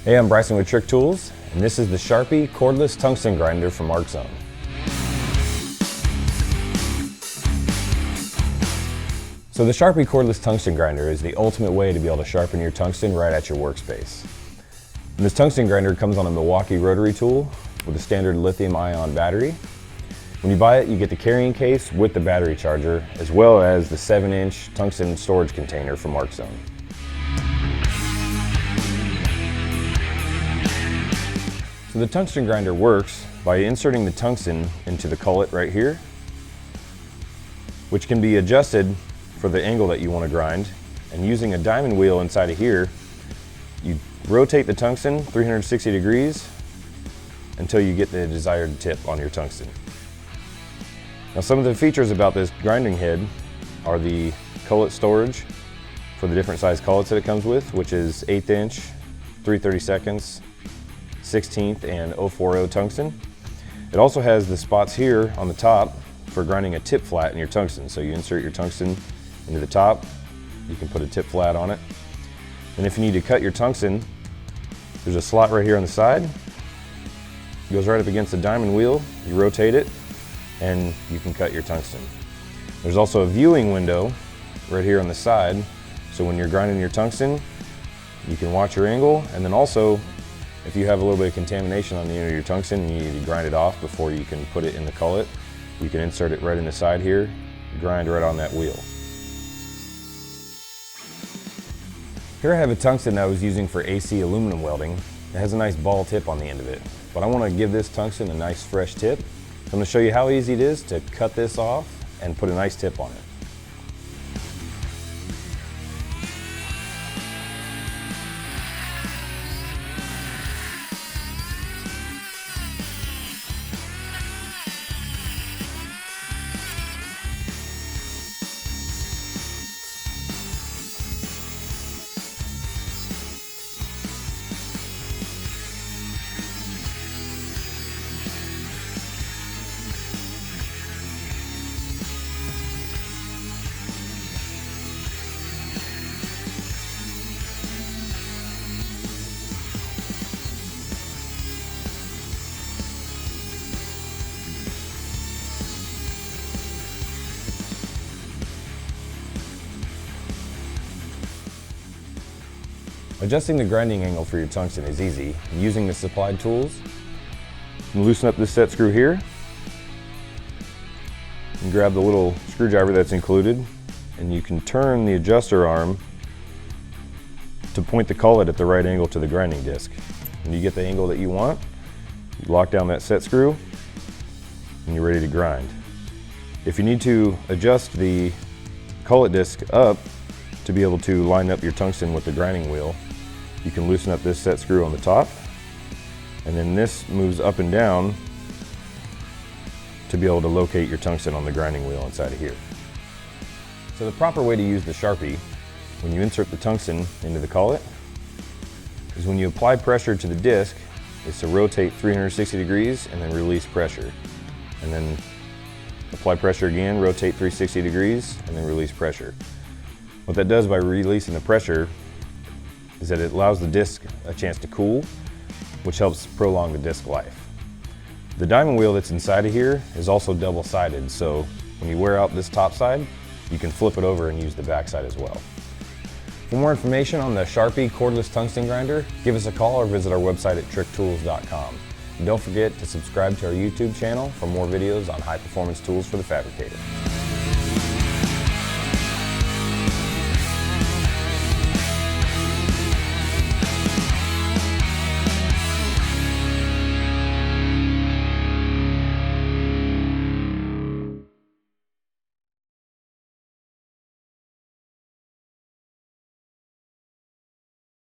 Hey, I'm Bryson with Trick Tools, and this is the Sharpie Cordless Tungsten Grinder from ArcSaber. So the Sharpie Cordless Tungsten Grinder is the ultimate way to be able to sharpen your tungsten right at your workspace. And this tungsten grinder comes on a Milwaukee rotary tool with a standard lithium-ion battery. When you buy it, you get the carrying case with the battery charger, as well as the 7-inch tungsten storage container from ArcSaber. So the tungsten grinder works by inserting the tungsten into the collet right here, which can be adjusted for the angle that you want to grind. And using a diamond wheel inside of here, you rotate the tungsten 360 degrees until you get the desired tip on your tungsten. Now, some of the features about this grinding head are the collet storage for the different size collets that it comes with, which is 1/8 inch, 3/32, 16th, and 040 tungsten. It also has the spots here on the top for grinding a tip flat in your tungsten. So you insert your tungsten into the top, you can put a tip flat on it. And if you need to cut your tungsten, there's a slot right here on the side. It goes right up against the diamond wheel, you rotate it, and you can cut your tungsten. There's also a viewing window right here on the side, so when you're grinding your tungsten, you can watch your angle, and then also, if you have a little bit of contamination on the end of your tungsten and you need to grind it off before you can put it in the cullet, you can insert it right in the side here, grind right on that wheel. Here I have a tungsten that I was using for AC aluminum welding. It has a nice ball tip on the end of it, but I want to give this tungsten a nice fresh tip. So I'm going to show you how easy it is to cut this off and put a nice tip on it. Adjusting the grinding angle for your tungsten is easy. Using the supplied tools, you can loosen up this set screw here, and grab the little screwdriver that's included, and you can turn the adjuster arm to point the collet at the right angle to the grinding disc. When you get the angle that you want, you lock down that set screw, and you're ready to grind. If you need to adjust the collet disc up to be able to line up your tungsten with the grinding wheel, you can loosen up this set screw on the top, and then this moves up and down to be able to locate your tungsten on the grinding wheel inside of here. So the proper way to use the Sharpie when you insert the tungsten into the collet is when you apply pressure to the disc, is to rotate 360 degrees and then release pressure. And then apply pressure again, rotate 360 degrees, and then release pressure. What that does by releasing the pressure is that it allows the disc a chance to cool, which helps prolong the disc life. The diamond wheel that's inside of here is also double-sided, so when you wear out this top side, you can flip it over and use the back side as well. For more information on the Sharpie Cordless Tungsten Grinder, give us a call or visit our website at Trick-Tools.com. And don't forget to subscribe to our YouTube channel for more videos on high-performance tools for the fabricator.